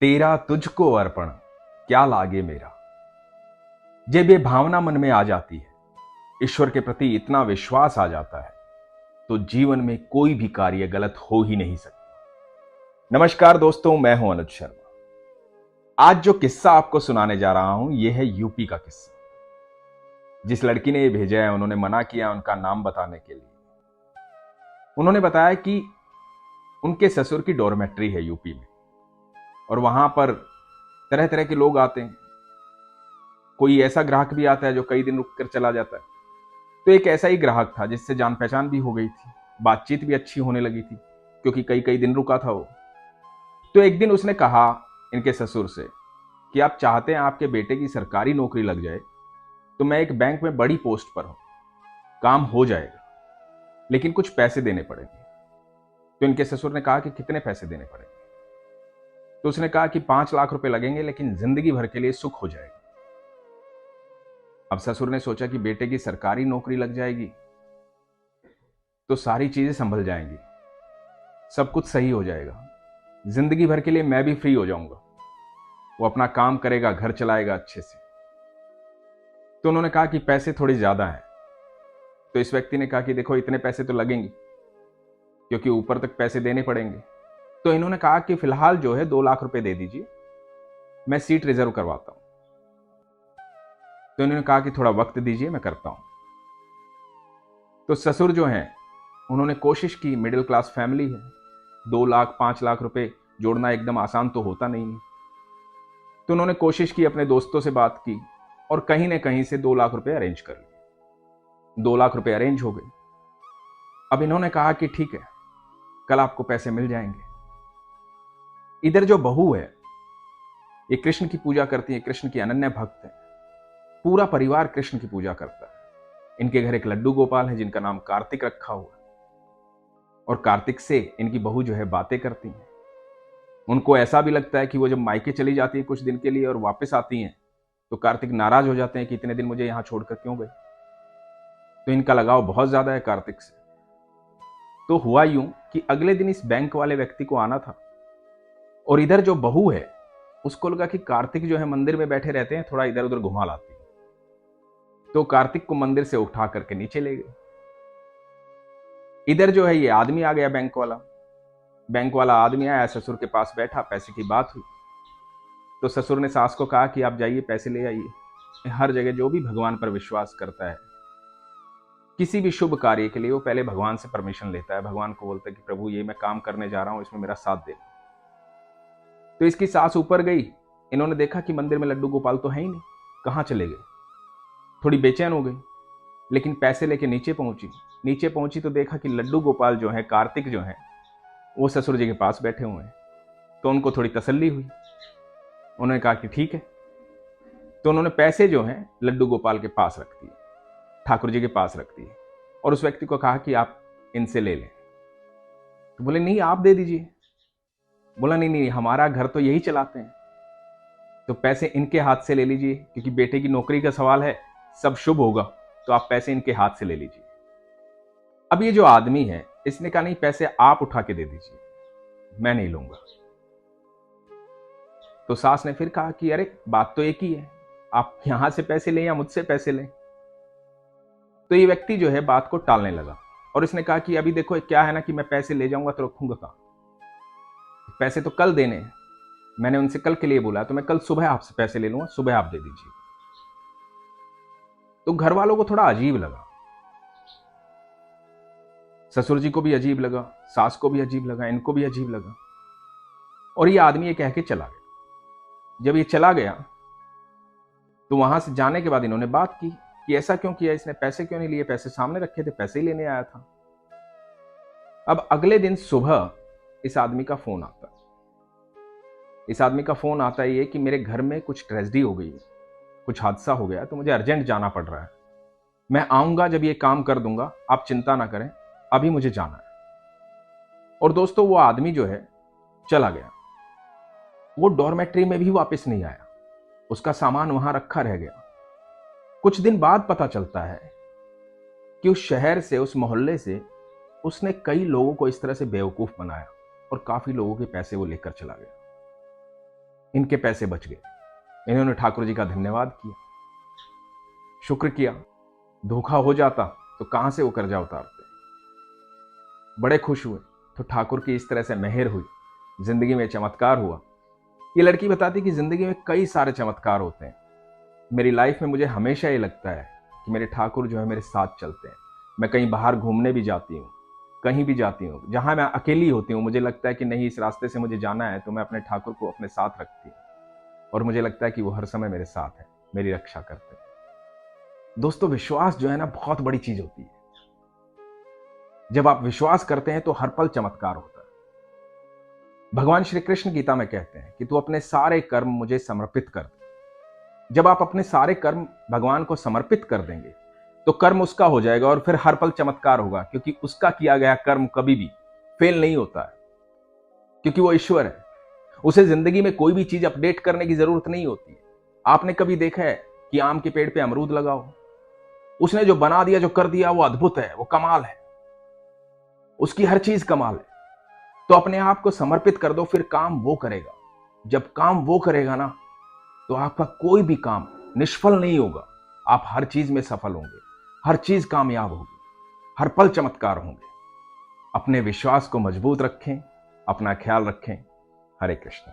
तेरा तुझको अर्पण क्या लागे मेरा। जब ये भावना मन में आ जाती है, ईश्वर के प्रति इतना विश्वास आ जाता है, तो जीवन में कोई भी कार्य गलत हो ही नहीं सकता। नमस्कार दोस्तों, मैं हूं अनुज शर्मा। आज जो किस्सा आपको सुनाने जा रहा हूं, यह है यूपी का किस्सा। जिस लड़की ने ये भेजा है, उन्होंने मना किया उनका नाम बताने के लिए। उन्होंने बताया कि उनके ससुर की डॉर्मेट्री है यूपी में, और वहां पर तरह तरह के लोग आते हैं। कोई ऐसा ग्राहक भी आता है जो कई दिन रुक कर चला जाता है। तो एक ऐसा ही ग्राहक था जिससे जान पहचान भी हो गई थी, बातचीत भी अच्छी होने लगी थी, क्योंकि कई कई दिन रुका था वो। तो एक दिन उसने कहा इनके ससुर से कि आप चाहते हैं आपके बेटे की सरकारी नौकरी लग जाए, तो मैं एक बैंक में बड़ी पोस्ट पर हूं, काम हो जाएगा, लेकिन कुछ पैसे देने पड़ेंगे। तो इनके ससुर ने कहा कि कितने पैसे देने पड़ेंगे। तो उसने कहा कि 5 लाख रुपए लगेंगे, लेकिन जिंदगी भर के लिए सुख हो जाएगा। अब ससुर ने सोचा कि बेटे की सरकारी नौकरी लग जाएगी तो सारी चीजें संभल जाएंगी, सब कुछ सही हो जाएगा, जिंदगी भर के लिए मैं भी फ्री हो जाऊंगा, वो अपना काम करेगा, घर चलाएगा अच्छे से। तो उन्होंने कहा कि पैसे थोड़े ज्यादा हैं। तो इस व्यक्ति ने कहा कि देखो, इतने पैसे तो लगेंगे, क्योंकि ऊपर तक पैसे देने पड़ेंगे। तो इन्होंने कहा कि फिलहाल जो है 2 लाख रुपए दे दीजिए, मैं सीट रिजर्व करवाता हूं। तो इन्होंने कहा कि थोड़ा वक्त दीजिए, मैं करता हूं। तो ससुर जो हैं, उन्होंने कोशिश की, मिडिल क्लास फैमिली है, 2 लाख 5 लाख रुपए जोड़ना एकदम आसान तो होता नहीं है। तो उन्होंने कोशिश की, अपने दोस्तों से बात की, और कहीं ना कहीं से 2 लाख रुपए अरेंज कर लिए। 2 लाख रुपए अरेंज हो गए। अब इन्होंने कहा कि ठीक है, कल आपको पैसे मिल जाएंगे। इधर जो बहू है, ये कृष्ण की पूजा करती है, कृष्ण की अनन्य भक्त है। पूरा परिवार कृष्ण की पूजा करता है। इनके घर एक लड्डू गोपाल है जिनका नाम कार्तिक रखा हुआ है, और कार्तिक से इनकी बहू जो है बातें करती है। उनको ऐसा भी लगता है कि वो जब मायके चली जाती है कुछ दिन के लिए और वापस आती हैं, तो कार्तिक नाराज हो जाते हैं कि इतने दिन मुझे यहां छोड़कर क्यों गए। तो इनका लगाव बहुत ज्यादा है कार्तिक से। तो हुआ यूं कि अगले दिन इस बैंक वाले व्यक्ति को आना था, और इधर जो बहू है उसको लगा कि कार्तिक जो है मंदिर में बैठे रहते हैं, थोड़ा इधर उधर घुमा लाती है। तो कार्तिक को मंदिर से उठा करके नीचे ले गए। इधर जो है ये आदमी आ गया, बैंक वाला आदमी आया, ससुर के पास बैठा, पैसे की बात हुई। तो ससुर ने सास को कहा कि आप जाइए, पैसे ले आइए। हर जगह जो भी भगवान पर विश्वास करता है, किसी भी शुभ कार्य के लिए, वो पहले भगवान से परमिशन लेता है। भगवान को बोलता है कि प्रभु, ये मैं काम करने जा रहा हूं, इसमें मेरा साथ दे। तो इसकी सास ऊपर गई। इन्होंने देखा कि मंदिर में लड्डू गोपाल तो है ही नहीं, कहां चले गए। थोड़ी बेचैन हो गई, लेकिन पैसे लेके नीचे पहुंची तो देखा कि लड्डू गोपाल जो है, कार्तिक जो है, वो ससुर जी के पास बैठे हुए हैं। तो उनको थोड़ी तसल्ली हुई। उन्होंने कहा कि ठीक है। तो उन्होंने पैसे जो हैं लड्डू गोपाल के पास रख दिए, ठाकुर जी के पास रख दिए, और उस व्यक्ति को कहा कि आप इनसे ले लें। तो बोले नहीं, आप दे दीजिए। बोला नहीं नहीं, हमारा घर तो यही चलाते हैं, तो पैसे इनके हाथ से ले लीजिए, क्योंकि बेटे की नौकरी का सवाल है, सब शुभ होगा, तो आप पैसे इनके हाथ से ले लीजिए। अब ये जो आदमी है, इसने कहा नहीं, पैसे आप उठा के दे दीजिए, मैं नहीं लूंगा। तो सास ने फिर कहा कि अरे, बात तो एक ही है, आप यहां से पैसे लें या मुझसे पैसे लें। तो ये व्यक्ति जो है बात को टालने लगा, और इसने कहा कि अभी देखो, क्या है ना कि मैं पैसे ले जाऊंगा तो रखूंगा कहां, पैसे तो कल देने हैं, मैंने उनसे कल के लिए बोला, तो मैं कल सुबह आपसे पैसे ले लूंगा, सुबह आप दे दीजिए। तो घर वालों को थोड़ा अजीब लगा, ससुर जी को भी अजीब लगा, सास को भी अजीब लगा, इनको भी अजीब लगा। और ये आदमी ये कह के चला गया। जब ये चला गया, तो वहां से जाने के बाद इन्होंने बात की कि ऐसा क्यों किया, इसने पैसे क्यों नहीं लिए, पैसे सामने रखे थे, पैसे ही लेने आया था। अब अगले दिन सुबह इस आदमी का फोन आता है ये कि मेरे घर में कुछ ट्रेजेडी हो गई है, कुछ हादसा हो गया, तो मुझे अर्जेंट जाना पड़ रहा है, मैं आऊंगा, जब ये काम कर दूंगा, आप चिंता ना करें, अभी मुझे जाना है। और दोस्तों, वो आदमी जो है चला गया। वो डॉर्मेट्री में भी वापस नहीं आया, उसका सामान वहां रखा रह गया। कुछ दिन बाद पता चलता है कि उस शहर से, उस मोहल्ले से उसने कई लोगों को इस तरह से बेवकूफ बनाया, और काफी लोगों के पैसे वो लेकर चला गया। इनके पैसे बच गए। इन्होंने ठाकुर जी का धन्यवाद किया, शुक्र किया। धोखा हो जाता तो कहां से वो कर्जा उतारते। बड़े खुश हुए। तो ठाकुर की इस तरह से मेहर हुई, जिंदगी में चमत्कार हुआ। ये लड़की बताती कि जिंदगी में कई सारे चमत्कार होते हैं। मेरी लाइफ में मुझे हमेशा ये लगता है कि मेरे ठाकुर जो है मेरे साथ चलते हैं। मैं कहीं बाहर घूमने भी जाती हूँ, कहीं भी जाती हूँ, जहां मैं अकेली होती हूँ, मुझे लगता है कि नहीं इस रास्ते से मुझे जाना है, तो मैं अपने ठाकुर को अपने साथ रखती हूँ और मुझे लगता है कि वो हर समय मेरे साथ है, मेरी रक्षा करते हैं। दोस्तों, विश्वास जो है ना बहुत बड़ी चीज होती है। जब आप विश्वास करते हैं तो हर पल चमत्कार होता है। भगवान श्री कृष्ण गीता में कहते हैं कि तू अपने सारे कर्म मुझे समर्पित कर दे। जब आप अपने सारे कर्म भगवान को समर्पित कर देंगे तो कर्म उसका हो जाएगा और फिर हर पल चमत्कार होगा, क्योंकि उसका किया गया कर्म कभी भी फेल नहीं होता है, क्योंकि वो ईश्वर है। उसे जिंदगी में कोई भी चीज अपडेट करने की जरूरत नहीं होती है। आपने कभी देखा है कि आम के पेड़ पे अमरूद लगा हो? उसने जो बना दिया, जो कर दिया, वो अद्भुत है, वो कमाल है, उसकी हर चीज कमाल है। तो अपने आप को समर्पित कर दो, फिर काम वो करेगा। जब काम वो करेगा ना, तो आपका कोई भी काम निष्फल नहीं होगा। आप हर चीज में सफल होंगे, हर चीज कामयाब होगी, हर पल चमत्कार होंगे। अपने विश्वास को मजबूत रखें, अपना ख्याल रखें। हरे कृष्ण।